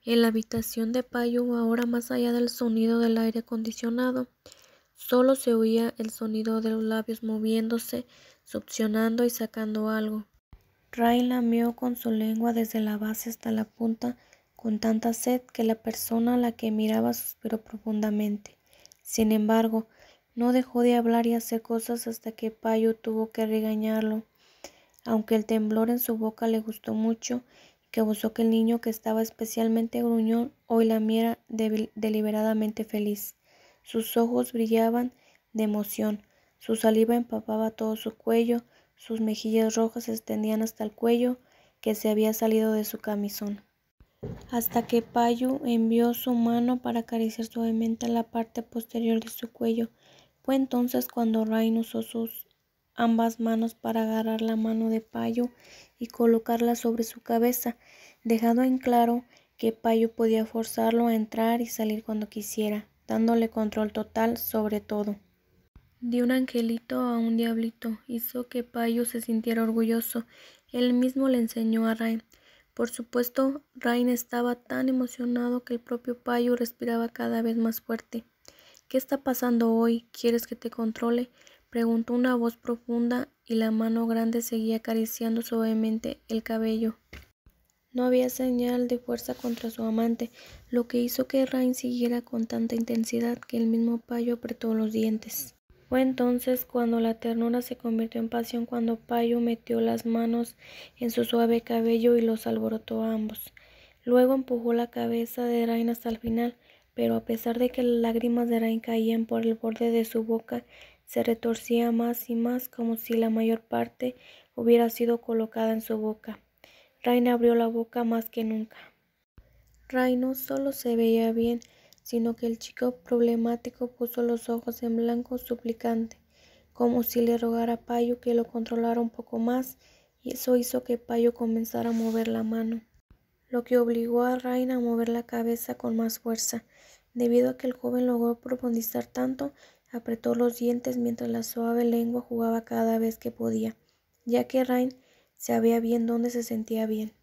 En la habitación de Payu, ahora más allá del sonido del aire acondicionado, solo se oía el sonido de los labios moviéndose, succionando y sacando algo. Rain lamió con su lengua desde la base hasta la punta con tanta sed que la persona a la que miraba suspiró profundamente. Sin embargo, no dejó de hablar y hacer cosas hasta que Payu tuvo que regañarlo. Aunque el temblor en su boca le gustó mucho y causó que el niño, que estaba especialmente gruñón, hoy lamiera deliberadamente feliz. Sus ojos brillaban de emoción, su saliva empapaba todo su cuello, sus mejillas rojas se extendían hasta el cuello que se había salido de su camisón. Hasta que Payu envió su mano para acariciar suavemente la parte posterior de su cuello. Fue entonces cuando Rain usó sus ambas manos para agarrar la mano de Payu y colocarla sobre su cabeza, dejando en claro que Payu podía forzarlo a entrar y salir cuando quisiera, dándole control total sobre todo. De un angelito a un diablito, hizo que Payu se sintiera orgulloso. Él mismo le enseñó a Rain. Por supuesto, Rain estaba tan emocionado que el propio Payu respiraba cada vez más fuerte. ¿Qué está pasando hoy? ¿Quieres que te controle?, preguntó una voz profunda, y la mano grande seguía acariciando suavemente el cabello. No había señal de fuerza contra su amante, lo que hizo que Rain siguiera con tanta intensidad que el mismo Payu apretó los dientes. Fue entonces cuando la ternura se convirtió en pasión, cuando Payu metió las manos en su suave cabello y los alborotó a ambos. Luego empujó la cabeza de Rain hasta el final, pero a pesar de que las lágrimas de Rain caían por el borde de su boca, se retorcía más y más, como si la mayor parte hubiera sido colocada en su boca. Rain abrió la boca más que nunca. Rain no solo se veía bien, sino que el chico problemático puso los ojos en blanco suplicante, como si le rogara a Payu que lo controlara un poco más, y eso hizo que Payu comenzara a mover la mano, lo que obligó a Rain a mover la cabeza con más fuerza. Debido a que el joven logró profundizar tanto, apretó los dientes mientras la suave lengua jugaba cada vez que podía, ya que Rain sabía bien dónde se sentía bien.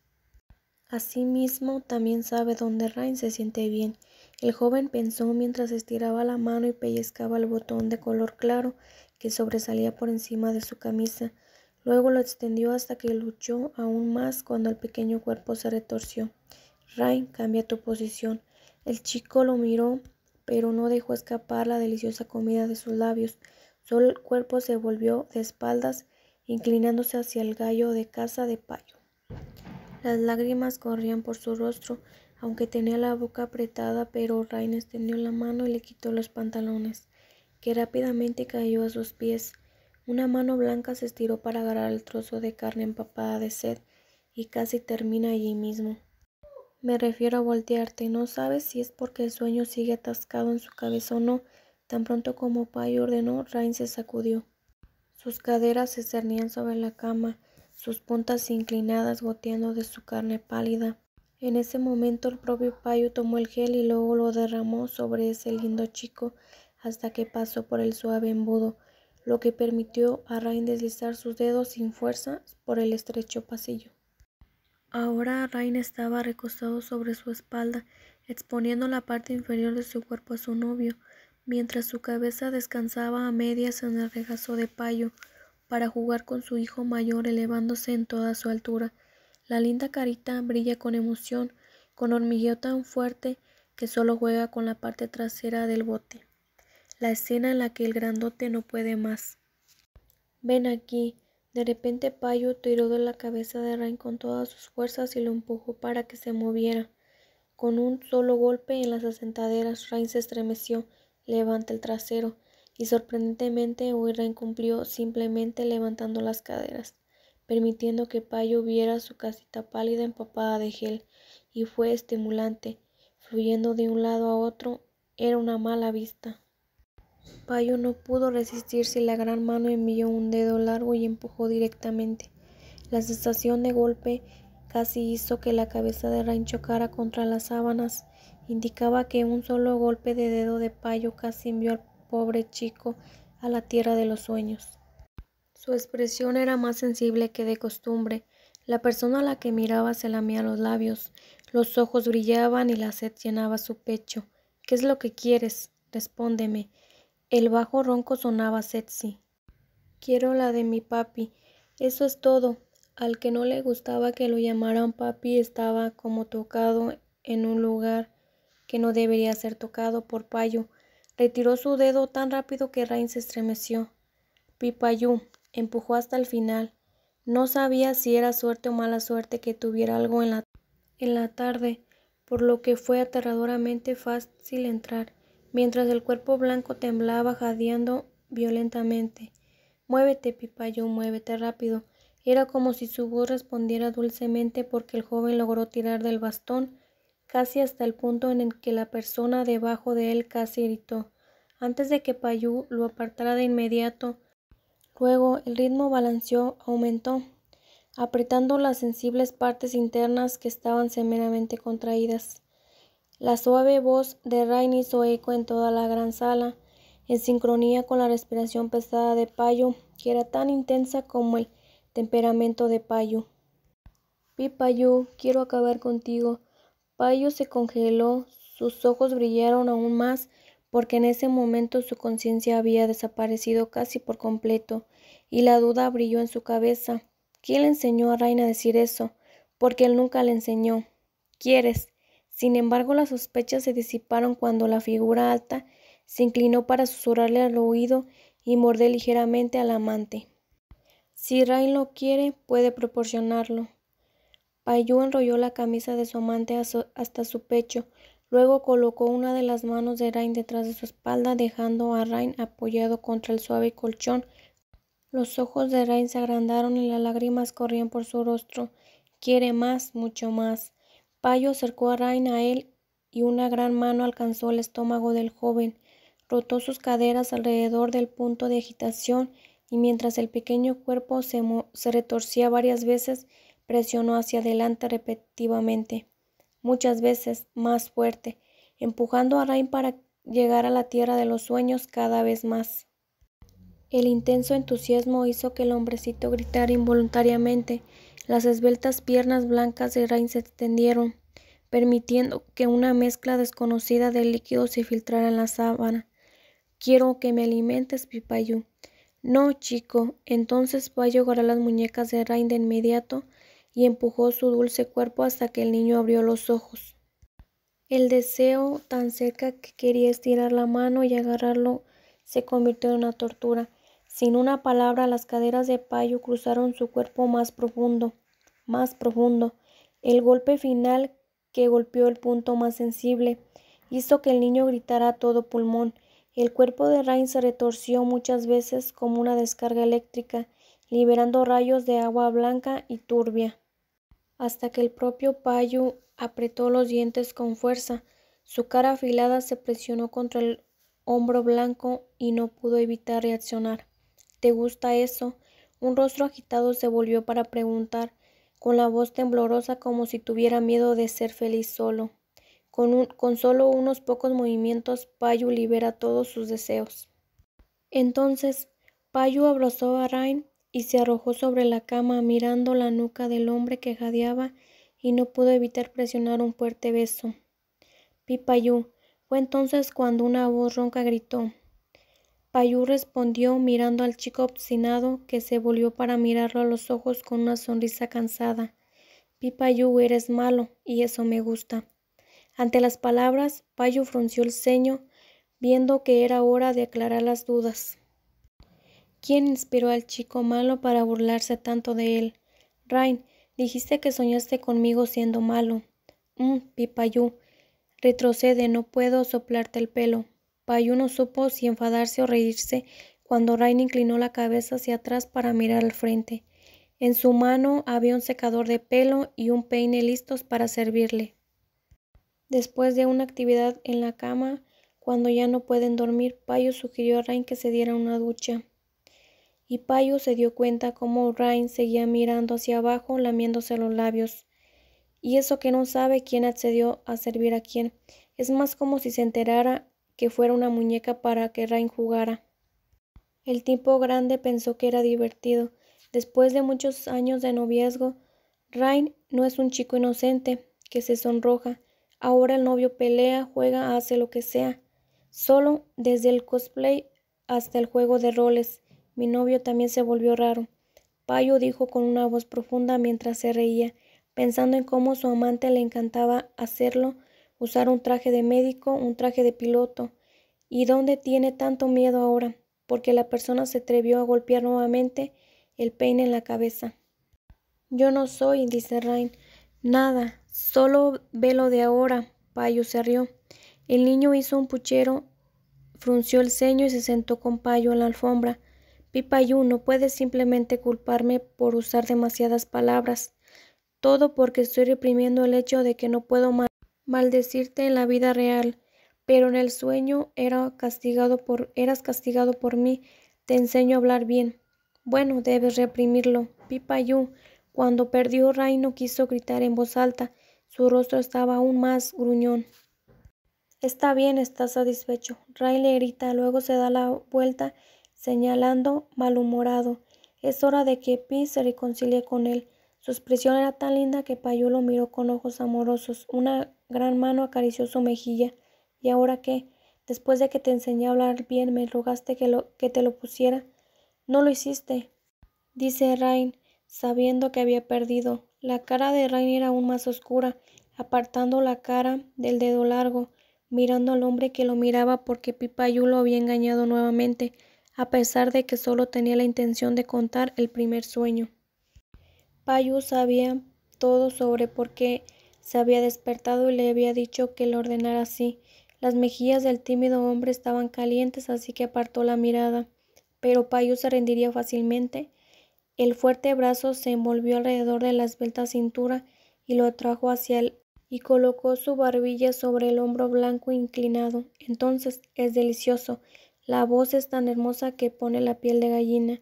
Asimismo, también sabe dónde Rain se siente bien. El joven pensó mientras estiraba la mano y pellizcaba el botón de color claro que sobresalía por encima de su camisa. Luego lo extendió hasta que luchó aún más cuando el pequeño cuerpo se retorció. Rain, cambia tu posición. El chico lo miró, pero no dejó escapar la deliciosa comida de sus labios. Solo el cuerpo se volvió de espaldas, inclinándose hacia el gallo de caza de Payu. Las lágrimas corrían por su rostro, aunque tenía la boca apretada, pero Rain extendió la mano y le quitó los pantalones, que rápidamente cayó a sus pies. Una mano blanca se estiró para agarrar el trozo de carne empapada de sed, y casi termina allí mismo. Me refiero a voltearte. No sabes si es porque el sueño sigue atascado en su cabeza o no. Tan pronto como Payu ordenó, Rain se sacudió. Sus caderas se cernían sobre la cama, sus puntas inclinadas goteando de su carne pálida. En ese momento el propio Payu tomó el gel y luego lo derramó sobre ese lindo chico hasta que pasó por el suave embudo, lo que permitió a Rain deslizar sus dedos sin fuerza por el estrecho pasillo. Ahora Rain estaba recostado sobre su espalda, exponiendo la parte inferior de su cuerpo a su novio, mientras su cabeza descansaba a medias en el regazo de Payu, para jugar con su hijo mayor elevándose en toda su altura. La linda carita brilla con emoción, con hormigueo tan fuerte que solo juega con la parte trasera del bote. La escena en la que el grandote no puede más. Ven aquí. De repente Payu tiró de la cabeza de Rain con todas sus fuerzas y lo empujó para que se moviera. Con un solo golpe en las asentaderas, Rain se estremeció, levanta el trasero, y sorprendentemente hoy Rain cumplió simplemente levantando las caderas, permitiendo que Payu viera su casita pálida empapada de gel, y fue estimulante, fluyendo de un lado a otro. Era una mala vista. Payu no pudo resistirse y la gran mano envió un dedo largo y empujó directamente. La sensación de golpe casi hizo que la cabeza de Rain chocara contra las sábanas. Indicaba que un solo golpe de dedo de Payu casi envió al pobre chico a la tierra de los sueños. Su expresión era más sensible que de costumbre. La persona a la que miraba se lamía los labios, los ojos brillaban y la sed llenaba su pecho. ¿Qué es lo que quieres? Respóndeme. El bajo ronco sonaba sexy. Quiero la de mi papi. Eso es todo. Al que no le gustaba que lo llamaran papi estaba como tocado en un lugar que no debería ser tocado por Payu. Retiró su dedo tan rápido que Rain se estremeció. Pipayú empujó hasta el final. No sabía si era suerte o mala suerte que tuviera algo en la tarde, por lo que fue aterradoramente fácil entrar, mientras el cuerpo blanco temblaba jadeando violentamente. Muévete, Pipayú, muévete rápido. Era como si su voz respondiera dulcemente porque el joven logró tirar del bastón casi hasta el punto en el que la persona debajo de él casi gritó, antes de que Payú lo apartara de inmediato. Luego el ritmo balanceó, aumentó, apretando las sensibles partes internas que estaban severamente contraídas. La suave voz de Rain hizo eco en toda la gran sala, en sincronía con la respiración pesada de Payu, que era tan intensa como el temperamento de Payu. Payu, quiero acabar contigo. Payu se congeló, sus ojos brillaron aún más, porque en ese momento su conciencia había desaparecido casi por completo, y la duda brilló en su cabeza. ¿Quién le enseñó a Rain a decir eso? Porque él nunca le enseñó. ¿Quieres? Sin embargo, las sospechas se disiparon cuando la figura alta se inclinó para susurrarle al oído y morder ligeramente al amante. Si Rain lo quiere, puede proporcionarlo. Payu enrolló la camisa de su amante hasta su pecho, luego colocó una de las manos de Rain detrás de su espalda, dejando a Rain apoyado contra el suave colchón. Los ojos de Rain se agrandaron y las lágrimas corrían por su rostro. Quiere más, mucho más. Payu acercó a Rain a él y una gran mano alcanzó el estómago del joven, rotó sus caderas alrededor del punto de agitación y mientras el pequeño cuerpo se retorcía varias veces, presionó hacia adelante repetitivamente, muchas veces más fuerte, empujando a Rain para llegar a la tierra de los sueños cada vez más. El intenso entusiasmo hizo que el hombrecito gritara involuntariamente. Las esbeltas piernas blancas de Rain se extendieron, permitiendo que una mezcla desconocida de líquidos se filtrara en la sábana. Quiero que me alimentes, Pipayú. No, chico. Entonces Payu agarró las muñecas de Rain de inmediato y empujó su dulce cuerpo hasta que el niño abrió los ojos. El deseo tan cerca que quería estirar la mano y agarrarlo se convirtió en una tortura. Sin una palabra, las caderas de Payu cruzaron su cuerpo más profundo, más profundo. El golpe final, que golpeó el punto más sensible, hizo que el niño gritara a todo pulmón. El cuerpo de Rain se retorció muchas veces como una descarga eléctrica, liberando rayos de agua blanca y turbia, hasta que el propio Payu apretó los dientes con fuerza. Su cara afilada se presionó contra el hombro blanco y no pudo evitar reaccionar. ¿Te gusta eso? Un rostro agitado se volvió para preguntar, con la voz temblorosa como si tuviera miedo de ser feliz solo. Con solo unos pocos movimientos, Payu libera todos sus deseos. Entonces, Payu abrazó a Rain y se arrojó sobre la cama mirando la nuca del hombre que jadeaba y no pudo evitar presionar un fuerte beso. Pipayú. Fue entonces cuando una voz ronca gritó. Payu respondió mirando al chico obstinado que se volvió para mirarlo a los ojos con una sonrisa cansada. Pipayú, eres malo y eso me gusta. Ante las palabras, Payu frunció el ceño, viendo que era hora de aclarar las dudas. ¿Quién inspiró al chico malo para burlarse tanto de él? Rain, dijiste que soñaste conmigo siendo malo. Pipayú, retrocede, no puedo soplarte el pelo. Payu no supo si enfadarse o reírse cuando Rain inclinó la cabeza hacia atrás para mirar al frente. En su mano había un secador de pelo y un peine listos para servirle. Después de una actividad en la cama, cuando ya no pueden dormir, Payu sugirió a Rain que se diera una ducha. Y Payu se dio cuenta cómo Rain seguía mirando hacia abajo, lamiéndose los labios. Y eso que no sabe quién accedió a servir a quién. Es más como si se enterara que fuera una muñeca para que Rain jugara. El tipo grande pensó que era divertido. Después de muchos años de noviazgo, Rain no es un chico inocente que se sonroja. Ahora el novio pelea, juega, hace lo que sea. Solo desde el cosplay hasta el juego de roles. Mi novio también se volvió raro. Payo dijo con una voz profunda mientras se reía, pensando en cómo su amante le encantaba hacerlo, usar un traje de médico, un traje de piloto. ¿Y dónde tiene tanto miedo ahora? Porque la persona se atrevió a golpear nuevamente el peine en la cabeza. Yo no soy, dice Rain. Nada, solo ve lo de ahora. Payo se rió. El niño hizo un puchero, frunció el ceño y se sentó con Payo en la alfombra. Pipayu, no puedes simplemente culparme por usar demasiadas palabras. Todo porque estoy reprimiendo el hecho de que no puedo maldecirte en la vida real. Pero en el sueño eras castigado por mí. Te enseño a hablar bien. Bueno, debes reprimirlo. Pipayu. Cuando perdió, Ray no quiso gritar en voz alta. Su rostro estaba aún más gruñón. Está bien, está satisfecho. Ray le grita, luego se da la vuelta, señalando malhumorado. Es hora de que Pi se reconcilie con él. Su expresión era tan linda que Payu lo miró con ojos amorosos. Una gran mano acarició su mejilla. ¿Y ahora qué? Después de que te enseñé a hablar bien, me rogaste que te lo pusiera. No lo hiciste, dice Rain, sabiendo que había perdido. La cara de Rain era aún más oscura, apartando la cara del dedo largo, mirando al hombre que lo miraba porque Pipayu lo había engañado nuevamente, a pesar de que solo tenía la intención de contar el primer sueño. Payu sabía todo sobre por qué se había despertado y le había dicho que lo ordenara así. Las mejillas del tímido hombre estaban calientes, así que apartó la mirada. Pero Payu se rendiría fácilmente. El fuerte brazo se envolvió alrededor de la esbelta cintura y lo atrajo hacia él y colocó su barbilla sobre el hombro blanco inclinado. Entonces es delicioso. La voz es tan hermosa que pone la piel de gallina.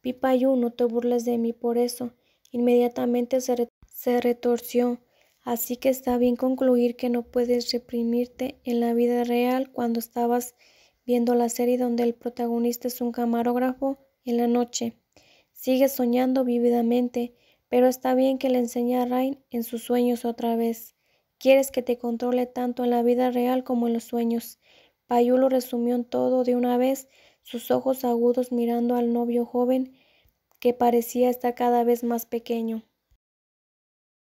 Pipayu, no te burles de mí por eso. Inmediatamente se retorció. Así que está bien concluir que no puedes reprimirte en la vida real cuando estabas viendo la serie donde el protagonista es un camarógrafo en la noche. Sigues soñando vívidamente, pero está bien que le enseñe a Rain en sus sueños otra vez. Quieres que te controle tanto en la vida real como en los sueños. Payu lo resumió en todo de una vez, sus ojos agudos mirando al novio joven que parecía estar cada vez más pequeño.